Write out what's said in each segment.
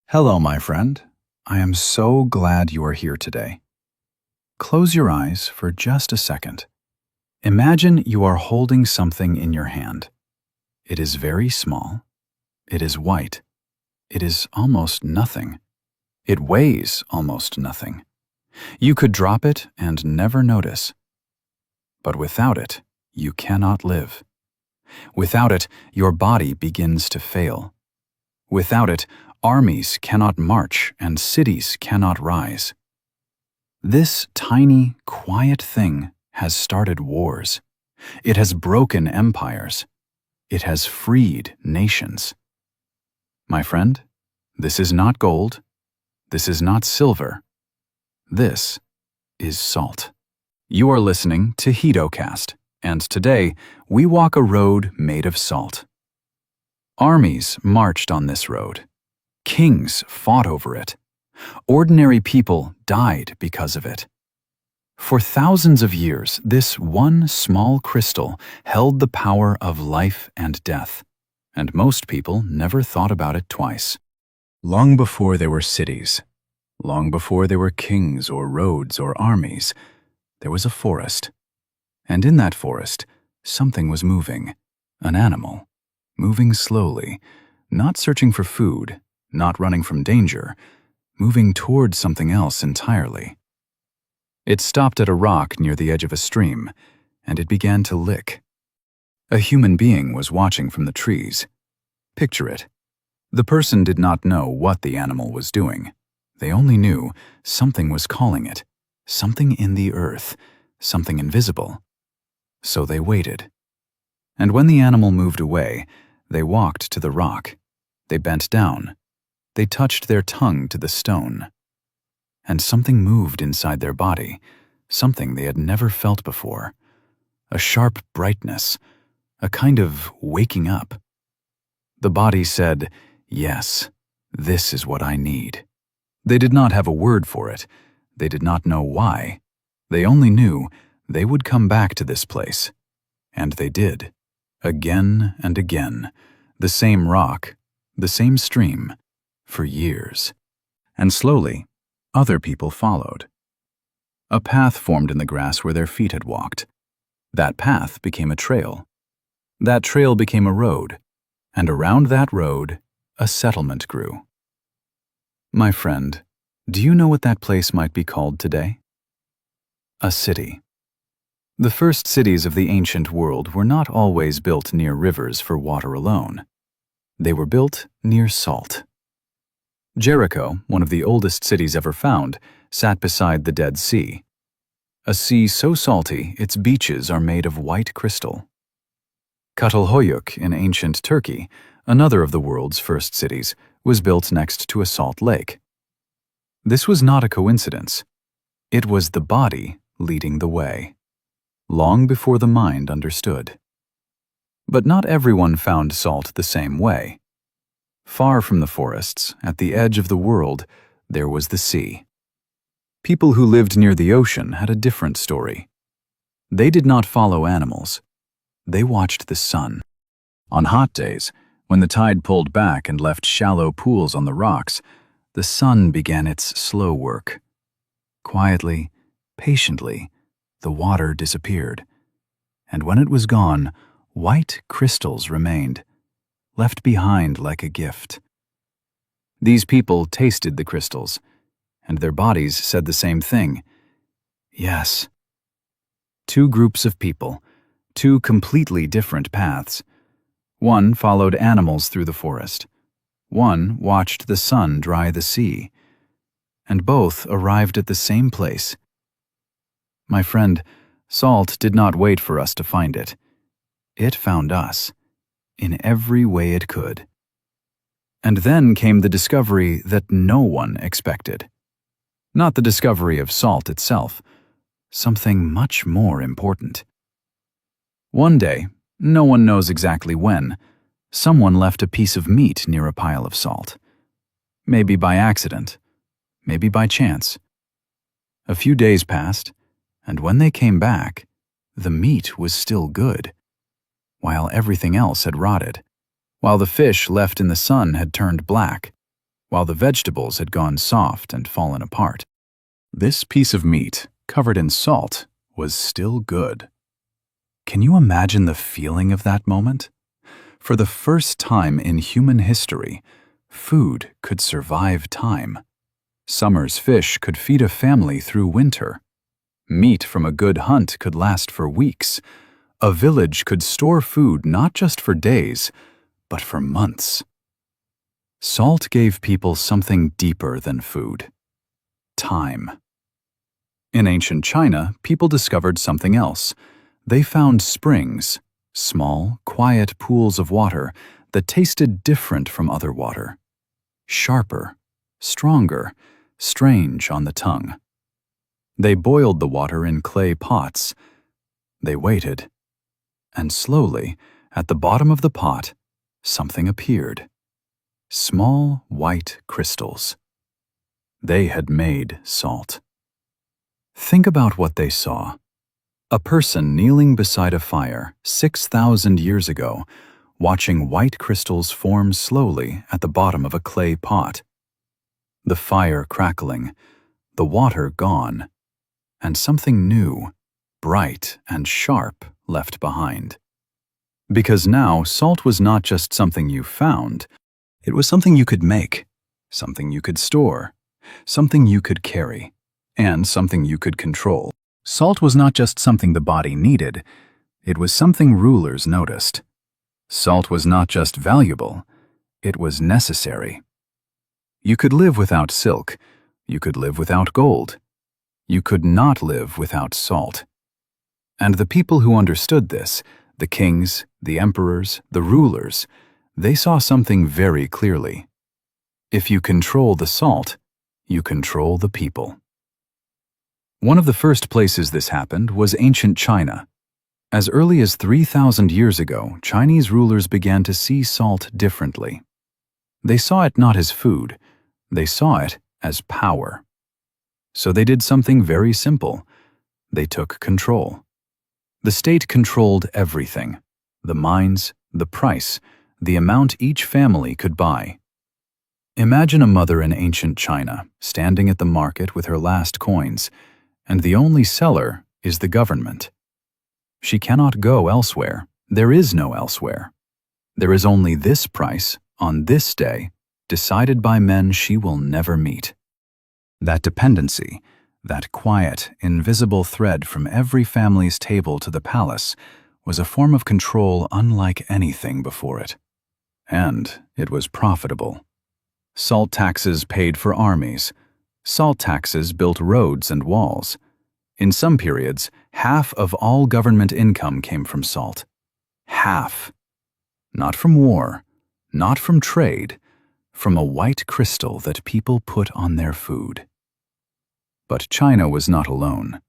Hello, my friend. I am so glad you are here today. Close your eyes for just a second. Imagine you are holding something in your hand. It is very small. It is white. It is almost nothing. It weighs almost nothing. You could drop it and never notice. But without it, you cannot live. Without it, your body begins to fail. Without it, armies cannot march and cities cannot rise. This tiny, quiet thing has started wars. It has broken empires. It has freed nations. My friend, this is not gold. This is not silver. This is salt. You are listening to HitoCast, and today we walk a road made of salt. Armies marched on this road. Kings fought over it. Ordinary people died because of it. For thousands of years, this one small crystal held the power of life and death, and most people never thought about it twice. Long before there were cities, long before there were kings or roads or armies, there was a forest. And in that forest, something was moving, an animal, moving slowly, not searching for food, not running from danger, moving toward something else entirely. It stopped at a rock near the edge of a stream, and it began to lick. A human being was watching from the trees. Picture it. The person did not know what the animal was doing. They only knew something was calling it, something in the earth, something invisible. So they waited. And when the animal moved away, they walked to the rock. They bent down. They touched their tongue to the stone. And something moved inside their body, something they had never felt before. A sharp brightness, a kind of waking up. The body said, "Yes, this is what I need." They did not have a word for it. They did not know why. They only knew they would come back to this place. And they did. Again and again. The same rock, the same stream, for years. And slowly, other people followed. A path formed in the grass where their feet had walked. That path became a trail. That trail became a road. And around that road, a settlement grew. My friend, do you know what that place might be called today? A city. The first cities of the ancient world were not always built near rivers for water alone. They were built near salt. Jericho, one of the oldest cities ever found, sat beside the Dead Sea. A sea so salty its beaches are made of white crystal. Çatalhöyük in ancient Turkey, another of the world's first cities, was built next to a salt lake. This was not a coincidence. It was the body leading the way, long before the mind understood. But not everyone found salt the same way. Far from the forests, at the edge of the world, there was the sea. People who lived near the ocean had a different story. They did not follow animals. They watched the sun. On hot days, when the tide pulled back and left shallow pools on the rocks, the sun began its slow work. Quietly, patiently, the water disappeared. And when it was gone, white crystals remained, left behind like a gift. These people tasted the crystals, and their bodies said the same thing. Yes. Two groups of people, two completely different paths. One followed animals through the forest. One watched the sun dry the sea. And both arrived at the same place. My friend, salt did not wait for us to find it. It found us, in every way it could. And then came the discovery that no one expected. Not the discovery of salt itself, something much more important. One day, no one knows exactly when, someone left a piece of meat near a pile of salt. Maybe by accident, maybe by chance. A few days passed, and when they came back, the meat was still good, while everything else had rotted, while the fish left in the sun had turned black, while the vegetables had gone soft and fallen apart. This piece of meat, covered in salt, was still good. Can you imagine the feeling of that moment? For the first time in human history, food could survive time. Summer's fish could feed a family through winter. Meat from a good hunt could last for weeks. A village could store food not just for days, but for months. Salt gave people something deeper than food: time. In ancient China, people discovered something else. They found springs, small, quiet pools of water that tasted different from other water. Sharper, stronger, strange on the tongue. They boiled the water in clay pots. They waited. And slowly, at the bottom of the pot, something appeared. Small white crystals. They had made salt. Think about what they saw. A person kneeling beside a fire 6,000 years ago, watching white crystals form slowly at the bottom of a clay pot. The fire crackling, the water gone, and something new, bright and sharp, left behind. Because now salt was not just something you found, it was something you could make, something you could store, something you could carry, and something you could control. Salt was not just something the body needed, it was something rulers noticed. Salt was not just valuable, it was necessary. You could live without silk, you could live without gold. You could not live without salt. And the people who understood this, the kings, the emperors, the rulers, they saw something very clearly. If you control the salt, you control the people. One of the first places this happened was ancient China. As early as 3,000 years ago, Chinese rulers began to see salt differently. They saw it not as food, they saw it as power. So they did something very simple. They took control. The state controlled everything: the mines, the price, the amount each family could buy. Imagine a mother in ancient China standing at the market with her last coins, and the only seller is the government. She cannot go elsewhere. There is no elsewhere. There is only this price, on this day, decided by men she will never meet. That dependency, that quiet, invisible thread from every family's table to the palace, was a form of control unlike anything before it. And it was profitable. Salt taxes paid for armies. Salt taxes built roads and walls. In some periods, half of all government income came from salt. Half. Not from war, not from trade, from a white crystal that people put on their food. But China was not alone.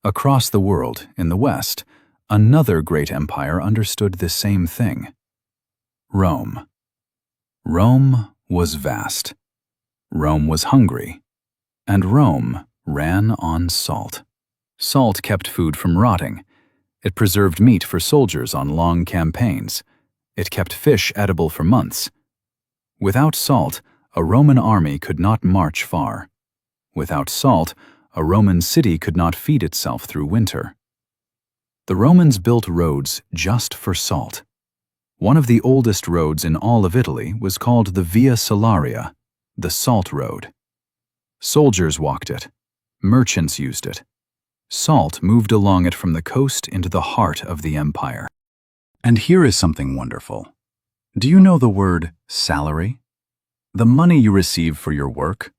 Across the world, in the West, another great empire understood this same thing: Rome. Rome was vast. Rome was hungry. And Rome ran on salt. Salt kept food from rotting. It preserved meat for soldiers on long campaigns. It kept fish edible for months. Without salt, a Roman army could not march far. Without salt, a Roman city could not feed itself through winter. The Romans built roads just for salt. One of the oldest roads in all of Italy was called the Via Salaria, the Salt Road. Soldiers walked it. Merchants used it. Salt moved along it from the coast into the heart of the empire. And here is something wonderful. Do you know the word salary? The money you receive for your work?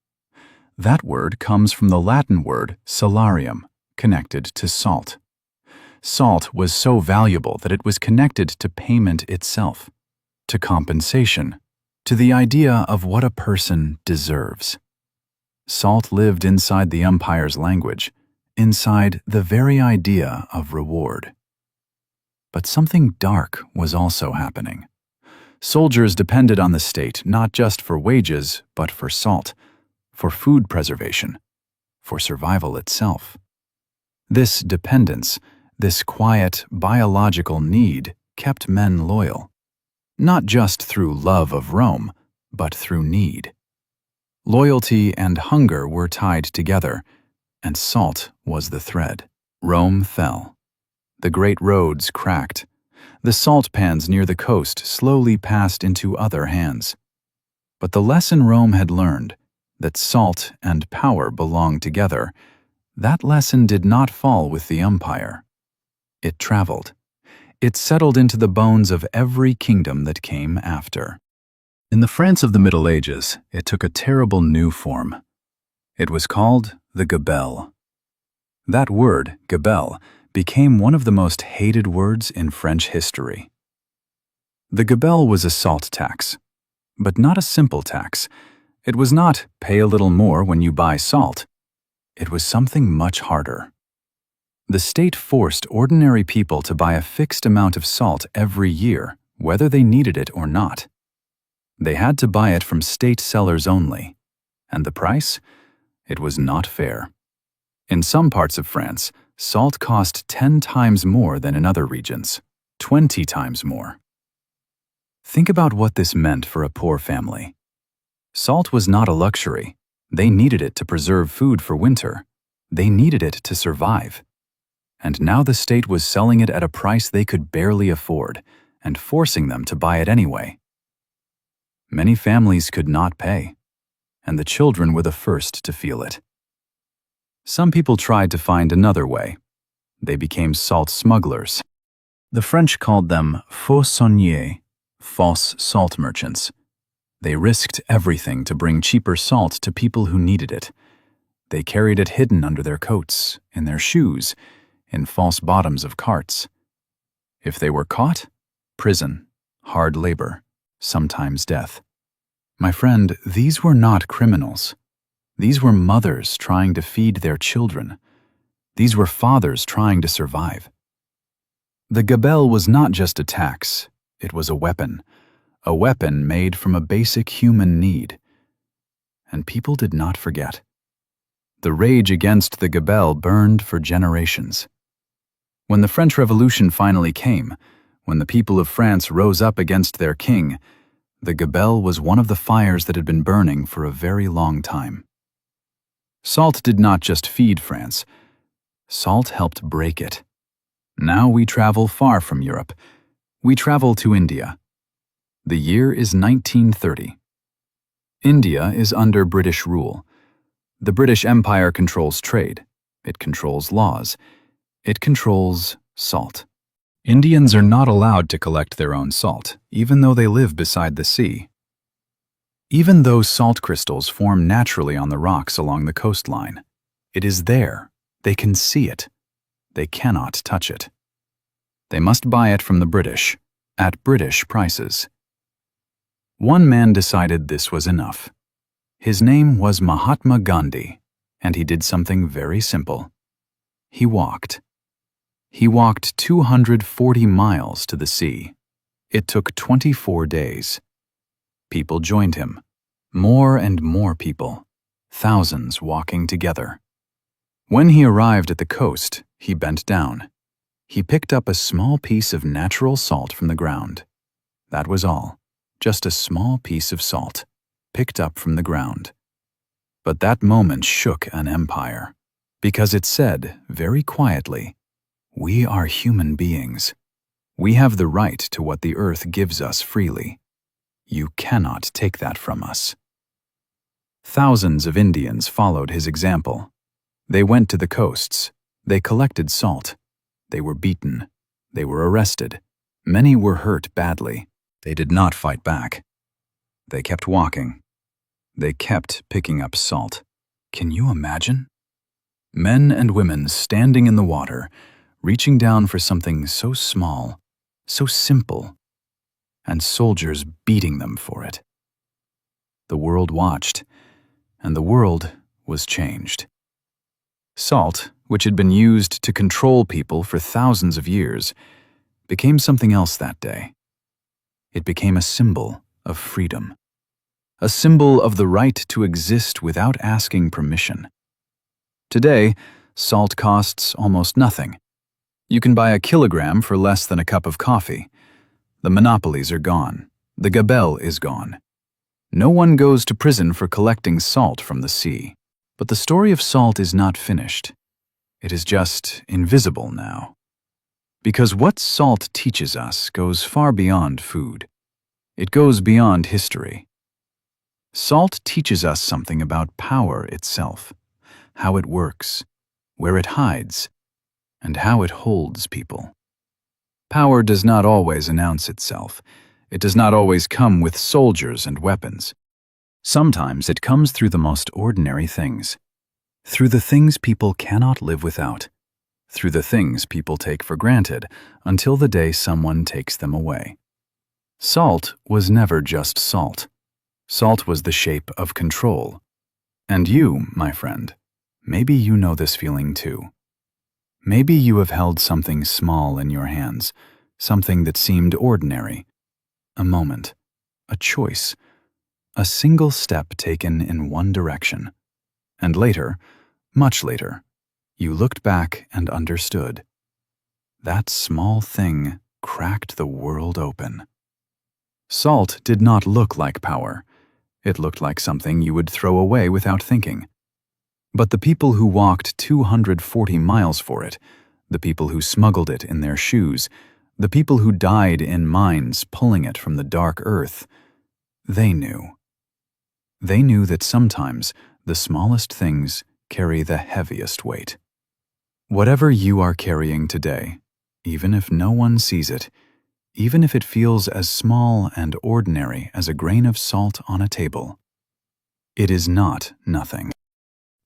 That word comes from the Latin word salarium, connected to salt. Salt was so valuable that it was connected to payment itself, to compensation, to the idea of what a person deserves. Salt lived inside the empire's language, inside the very idea of reward. But something dark was also happening. Soldiers depended on the state not just for wages, but for salt, for food preservation, for survival itself. This dependence, this quiet biological need, kept men loyal, not just through love of Rome, but through need. Loyalty and hunger were tied together, and salt was the thread. Rome fell. The great roads cracked. The salt pans near the coast slowly passed into other hands. But the lesson Rome had learned, that salt and power belong together, that lesson did not fall with the empire. It traveled. It settled into the bones of every kingdom that came after. In the France of the Middle Ages, it took a terrible new form. It was called the gabelle. That word, gabelle, became one of the most hated words in French history. The gabelle was a salt tax, but not a simple tax. It was not pay a little more when you buy salt. It was something much harder. The state forced ordinary people to buy a fixed amount of salt every year, whether they needed it or not. They had to buy it from state sellers only. And the price? It was not fair. In some parts of France, salt cost 10 times more than in other regions, 20 times more. Think about what this meant for a poor family. Salt was not a luxury. They needed it to preserve food for winter. They needed it to survive. And now the state was selling it at a price they could barely afford and forcing them to buy it anyway. Many families could not pay, and the children were the first to feel it. Some people tried to find another way. They became salt smugglers. The French called them faux sauniers, false salt merchants. They risked everything to bring cheaper salt to people who needed it. They carried it hidden under their coats, in their shoes, in false bottoms of carts. If they were caught, prison, hard labor, sometimes death. My friend, these were not criminals. These were mothers trying to feed their children. These were fathers trying to survive. The gabelle was not just a tax, it was a weapon made from a basic human need. And people did not forget. The rage against the gabelle burned for generations. When the French Revolution finally came, when the people of France rose up against their king, the gabelle was one of the fires that had been burning for a very long time. Salt did not just feed France. Salt helped break it. Now we travel far from Europe. We travel to India. The year is 1930. India is under British rule. The British Empire controls trade. It controls laws. It controls salt. Indians are not allowed to collect their own salt, even though they live beside the sea. Even though salt crystals form naturally on the rocks along the coastline, it is there. They can see it. They cannot touch it. They must buy it from the British, at British prices. One man decided this was enough. His name was Mahatma Gandhi, and he did something very simple. He walked. He walked 240 miles to the sea. It took 24 days. People joined him. More and more people. Thousands walking together. When he arrived at the coast, he bent down. He picked up a small piece of natural salt from the ground. That was all. Just a small piece of salt, picked up from the ground. But that moment shook an empire, because it said, very quietly, "We are human beings. We have the right to what the earth gives us freely. You cannot take that from us." Thousands of Indians followed his example. They went to the coasts. They collected salt. They were beaten. They were arrested. Many were hurt badly. They did not fight back. They kept walking. They kept picking up salt. Can you imagine? Men and women standing in the water, reaching down for something so small, so simple, and soldiers beating them for it. The world watched, and the world was changed. Salt, which had been used to control people for thousands of years, became something else that day. It became a symbol of freedom, a symbol of the right to exist without asking permission. Today, salt costs almost nothing. You can buy a kilogram for less than a cup of coffee. The monopolies are gone. The gabelle is gone. No one goes to prison for collecting salt from the sea. But the story of salt is not finished. It is just invisible now. Because what salt teaches us goes far beyond food. It goes beyond history. Salt teaches us something about power itself, how it works, where it hides, and how it holds people. Power does not always announce itself. It does not always come with soldiers and weapons. Sometimes it comes through the most ordinary things, through the things people cannot live without, through the things people take for granted until the day someone takes them away. Salt was never just salt. Salt was the shape of control. And you, my friend, maybe you know this feeling too. Maybe you have held something small in your hands, something that seemed ordinary. A moment, a choice, a single step taken in one direction. And later, much later, you looked back and understood. That small thing cracked the world open. Salt did not look like power. It looked like something you would throw away without thinking. But the people who walked 240 miles for it, the people who smuggled it in their shoes, the people who died in mines pulling it from the dark earth, they knew. They knew that sometimes the smallest things carry the heaviest weight. Whatever you are carrying today, even if no one sees it, even if it feels as small and ordinary as a grain of salt on a table, it is not nothing.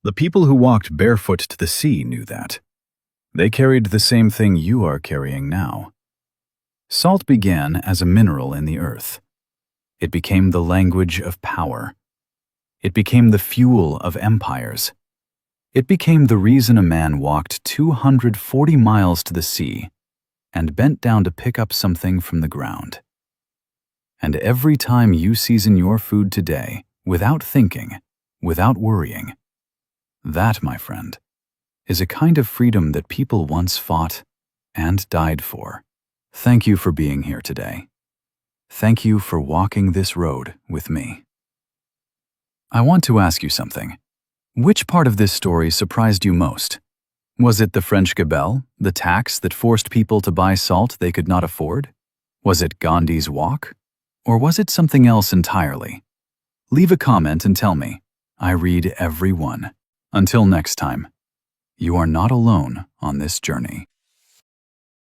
The people who walked barefoot to the sea knew that. They carried the same thing you are carrying now. Salt began as a mineral in the earth. It became the language of power. It became the fuel of empires. It became the reason a man walked 240 miles to the sea and bent down to pick up something from the ground. And every time you season your food today, without thinking, without worrying, that, my friend, is a kind of freedom that people once fought and died for. Thank you for being here today. Thank you for walking this road with me. I want to ask you something. Which part of this story surprised you most? Was it the French gabelle, the tax that forced people to buy salt they could not afford? Was it Gandhi's walk? Or was it something else entirely? Leave a comment and tell me. I read every one. Until next time, you are not alone on this journey.